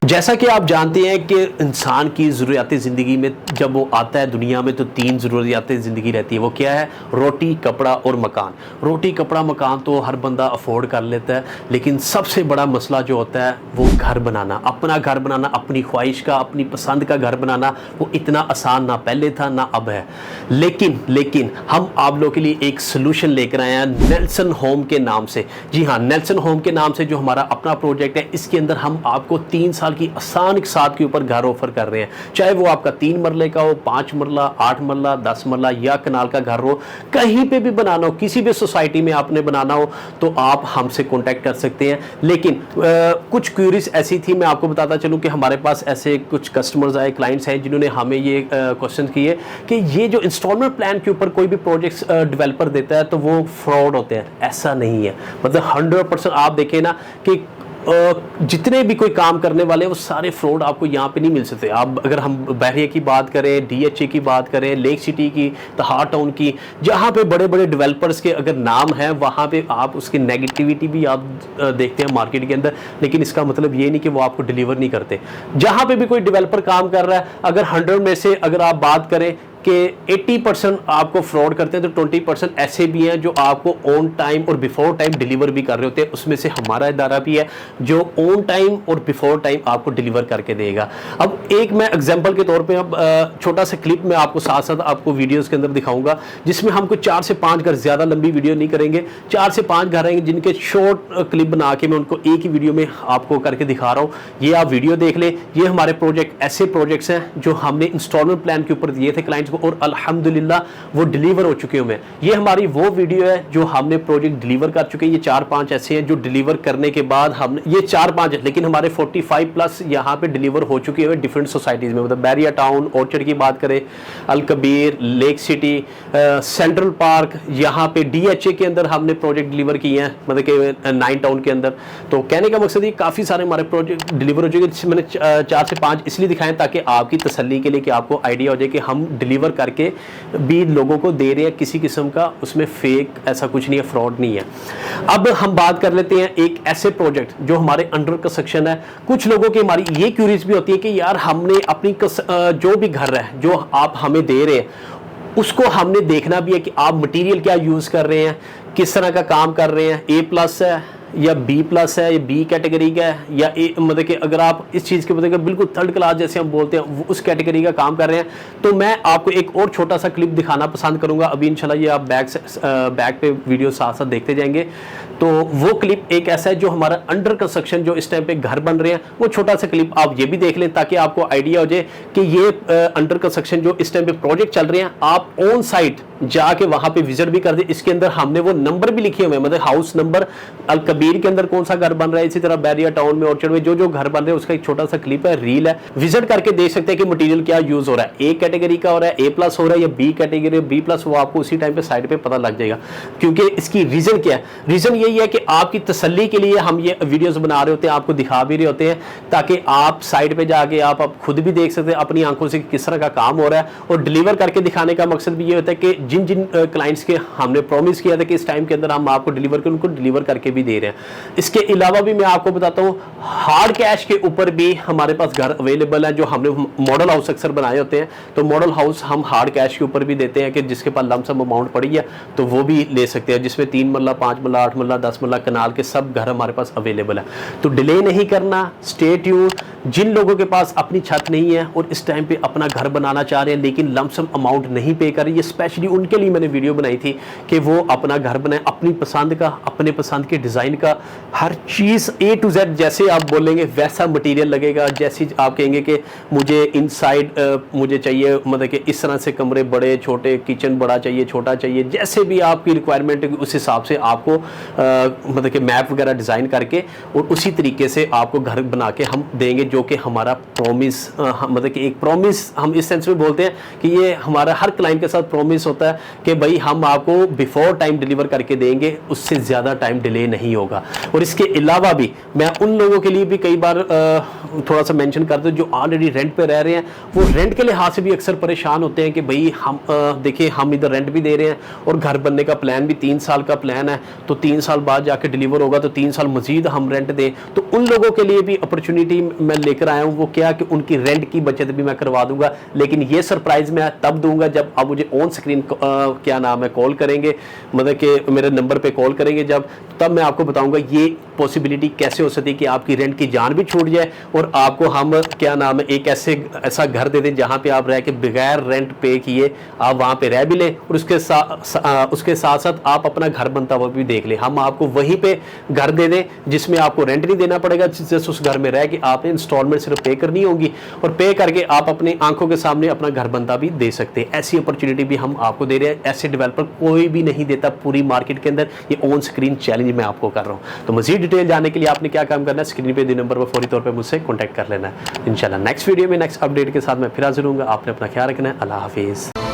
जैसा कि आप जानते हैं कि इंसान की ज़रूरियात ज़िंदगी में जब वो आता है दुनिया में तो तीन ज़रूरियात ज़िंदगी रहती है। वो क्या है? रोटी, कपड़ा और मकान। रोटी, कपड़ा, मकान तो हर बंदा अफोर्ड कर लेता है, लेकिन सबसे बड़ा मसला जो होता है वो घर बनाना, अपना घर बनाना, अपनी ख्वाहिश का, अपनी पसंद का घर बनाना। वो इतना आसान ना पहले था ना अब है। लेकिन हम आप लोगों के लिए एक सोल्यूशन लेकर आए हैं नेल्सन होम के नाम से। जी हाँ, नेल्सन होम के नाम से जो हमारा अपना प्रोजेक्ट है, इसके अंदर हम आपको 3 साल की आसान साथ के ऊपर घर ऑफर कर रहे हैं। चाहे वो आपका 3 मरले का हो, 5 मरला, 8 मरला, 10 मरला या कनाल का घर हो, कहीं पे भी बनाना हो, किसी भी सोसाइटी में आपने बनाना हो तो आप हमसे कांटेक्ट कर सकते हैं। लेकिन कुछ क्यूरीज ऐसी थी, मैं आपको बताता चलूं कि हमारे पास ऐसे कुछ कस्टमर्स आए, क्लाइंट्स हैं जिन्होंने हमें ये क्वेश्चन किए कि ये जो इंस्टॉलमेंट प्लान के ऊपर कोई भी प्रोजेक्ट्स डेवलपर देता है तो वो फ्रॉड होते हैं। ऐसा नहीं है, मतलब 100% आप देखें ना कि जितने भी कोई काम करने वाले वो सारे फ्रॉड आपको यहाँ पे नहीं मिल सकते। आप अगर हम बहरिया की बात करें, डीएचए की बात करें, लेक सिटी की, तहार टाउन की, जहाँ पे बड़े बड़े डेवलपर्स के अगर नाम है वहाँ पे आप उसकी नेगेटिविटी भी आप देखते हैं मार्केट के अंदर। लेकिन इसका मतलब ये नहीं कि वो आपको डिलीवर नहीं करते। जहाँ पे भी कोई डेवलपर काम कर रहा है, अगर 100 में से अगर आप बात करें कि 80% आपको फ्रॉड करते हैं तो 20% ऐसे भी हैं जो आपको ऑन टाइम और बिफोर टाइम डिलीवर भी कर रहे होते हैं। उसमें से हमारा इदारा भी है जो ऑन टाइम और बिफोर टाइम आपको डिलीवर करके देगा। अब एक मैं एग्जांपल के तौर पे अब छोटा सा क्लिप मैं आपको साथ साथ आपको वीडियोस के अंदर दिखाऊंगा, जिसमें हमको 4 से 5 घर, ज़्यादा लंबी वीडियो नहीं करेंगे, 4 से 5 घर रहेंगे जिनके शॉर्ट क्लिप बना के मैं उनको एक ही वीडियो में आपको करके दिखा रहा हूँ। ये आप वीडियो देख लें। ये हमारे प्रोजेक्ट ऐसे प्रोजेक्ट्स हैं जो हमने इंस्टॉलमेंट प्लान के ऊपर दिए थे क्लाइंट्स को और अल्हम्दुलिल्लाह वो डिलीवर हो चुके हैं। ये हमारी वो वीडियो है जो हमने प्रोजेक्ट डिलीवर कर चुके हैं। ये 4-5 ऐसे हैं जो डिलीवर करने के बाद हमने, ये 4-5 है लेकिन हमारे 45 प्लस यहाँ पे डिलीवर हो चुके हैं डिफरेंट सोसाइटीज़ में। मतलब बहरिया टाउन, ऑर्चर्ड की बात करें, Al Kabir, lake city, central park, यहाँ पे डीएचए के अंदर हमने प्रोजेक्ट डिलीवर किए हैं, मतलब कि 9 टाउन के अंदर। तो कहने का मकसद ये काफ़ी सारे हमारे प्रोजेक्ट डिलीवर हो चुके हैं, जिसमें मैंने 4 से 5 इसलिए दिखाएं ताकि आपकी तसल्ली के लिए कि आपको आइडिया हो जाए कि हम डिलीवर करके भी लोगों को दे रहे हैं, किसी किस्म का उसमें फेक ऐसा कुछ नहीं है, फ्रॉड नहीं है। अब हम बात कर लेते हैं एक ऐसे प्रोजेक्ट जो हमारे अंडर कंस्ट्रक्शन है। कुछ लोगों की हमारी ये क्यूरीज भी होती है कि यार हमने अपनी जो भी घर है जो आप हमें दे रहे हैं उसको हमने देखना भी है कि आप मटेरियल क्या यूज कर रहे हैं, किस तरह का काम कर रहे हैं, A+ है या B+ है, या B कैटेगरी का है या मतलब कि अगर आप इस चीज़ के मतलब बिल्कुल थर्ड क्लास जैसे हम बोलते हैं उस कैटेगरी का काम कर रहे हैं। तो मैं आपको एक और छोटा सा क्लिप दिखाना पसंद करूंगा। अभी इंशाल्लाह ये आप बैक पे वीडियो साथ साथ देखते जाएंगे। तो वो क्लिप एक ऐसा है जो हमारा अंडर कंस्ट्रक्शन जो इस टाइम पे घर बन रहे हैं, वो छोटा सा क्लिप आप ये भी देख लें ताकि आपको आइडिया हो जाए कि ये अंडर कंस्ट्रक्शन जो इस टाइम पे प्रोजेक्ट चल रहे हैं आप ऑन साइट जाके वहां पे विजिट भी कर दे। इसके अंदर हमने वो नंबर भी लिखे हुए हैं, मतलब हाउस नंबर, अल कबीर के अंदर कौन सा घर बन रहा है, इसी तरह बहरिया टाउन में, ऑर्चर्ड में जो जो घर बन रहे हैं उसका एक छोटा सा क्लिप है, रील है। विजिट करके देख सकते हैं कि मटेरियल क्या यूज हो रहा है, A कैटेगरी का हो रहा है, A+ हो रहा है या B कैटेगरी, B+, वो आपको उसी टाइम पे साइड पे पता लग जाएगा। क्योंकि इसकी रीजन क्या है? रीजन यही है कि आपकी तसल्ली के लिए हम ये वीडियोस बना रहे होते हैं, आपको दिखा भी रहे होते हैं ताकि आप साइड पे जाके आप खुद भी देख सकते हैं अपनी आंखों से किस तरह का काम हो रहा है। और डिलीवर करके दिखाने का मकसद भी ये होता है कि जिन जिन क्लाइंट्स के हमने प्रॉमिस किया था कि इस टाइम के अंदर हम आपको डिलीवर कर, उनको डिलीवर करके भी दे रहे हैं। इसके अलावा भी मैं आपको बताता हूँ हार्ड कैश के ऊपर भी हमारे पास घर अवेलेबल है जो हमने मॉडल हाउस अक्सर बनाए होते हैं। तो मॉडल हाउस हम हार्ड कैश के ऊपर भी देते हैं कि जिसके पास लमसम अमाउंट पड़ी है तो वो भी ले सकते हैं, जिसमें 3 मरला, 5 मरला, 8 मरला, 10 मरला, कनाल के सब घर हमारे पास अवेलेबल है। तो डिले नहीं करना, स्टे ट्यून। जिन लोगों के पास अपनी छत नहीं है और इस टाइम पे अपना घर बनाना चाह रहे हैं लेकिन लमसम अमाउंट नहीं पे कर रहे, ये स्पेशली उनके लिए मैंने वीडियो बनाई थी कि वो अपना घर बनाए अपनी पसंद का, अपने पसंद के डिज़ाइन का, हर चीज़ A to Z जैसे आप बोलेंगे वैसा मटेरियल लगेगा। जैसे आप कहेंगे कि मुझे इनसाइड मुझे चाहिए, मतलब कि इस तरह से कमरे बड़े छोटे, किचन बड़ा चाहिए, छोटा चाहिए, जैसे भी आपकी रिक्वायरमेंट है उस हिसाब से आपको मतलब कि मैप वगैरह डिज़ाइन करके और उसी तरीके से आपको घर बना के हम देंगे, जो कि हमारा प्रॉमिस, मतलब कि एक प्रॉमिस हम इस सेंस में बोलते हैं कि ये हमारा हर क्लाइंट के साथ प्रॉमिस होता है कि भाई हम आपको बिफोर टाइम डिलीवर करके देंगे, उससे ज़्यादा टाइम डिले नहीं होगा। होगा। और इसके अलावा भी मैं उन लोगों के लिए भी कई बार थोड़ा सा मेंशन कर दूं जो ऑलरेडी रेंट पे रह रहे हैं, वो रेंट के लिहाज से भी अक्सर परेशान होते हैं कि भाई हम देखिए हम इधर रेंट भी दे रहे हैं और घर बनने का प्लान भी 3 साल का प्लान है, तो 3 साल बाद जाके डिलीवर होगा तो 3 साल मजीद हम रेंट दें। तो उन लोगों के लिए भी अपॉर्चुनिटी मैं लेकर आया हूँ, वो क्या कि उनकी रेंट की बचत भी मैं करवा दूंगा। लेकिन ये सरप्राइज मैं तब दूंगा जब आप मुझे ऑन स्क्रीन क्या नाम है कॉल करेंगे, मतलब कि मेरे नंबर पे कॉल करेंगे जब, तब मैं आपको बताऊंगा ये पॉसिबिलिटी कैसे हो सकती है कि आपकी रेंट की जान भी छूट जाए और आपको हम क्या नाम है एक ऐसा घर दे दें जहां पे आप रह के बगैर रेंट पे किए आप वहां पे रह भी लें और उसके साथ साथ आप अपना घर बनता हुआ भी देख लें। हम आपको वहीं पे घर दे दें जिसमें आपको रेंट नहीं देना पड़ेगा, जिससे उस घर में रह के आपने इंस्टॉलमेंट सिर्फ पे करनी होगी और पे करके आप अपनी आंखों के सामने अपना घर बनता भी दे सकते हैं। ऐसी अपॉर्चुनिटी भी हम आपको दे रहे हैं, ऐसे डेवलपर कोई भी नहीं देता पूरी मार्केट के अंदर। ये ऑन स्क्रीन चैलेंज मैं आपको कर रहा हूं। तो मजीद डिटेल जानने के लिए आपने क्या काम करना है, स्क्रीन पे दिए नंबर पर फौरी तौर पे मुझसे कांटेक्ट कर लेना है। इंशाल्लाह नेक्स्ट वीडियो में नेक्स्ट अपडेट के साथ मैं फिर हाजिर हूंगा। आपने अपना ख्याल रखना है। अल्लाह हाफिज़।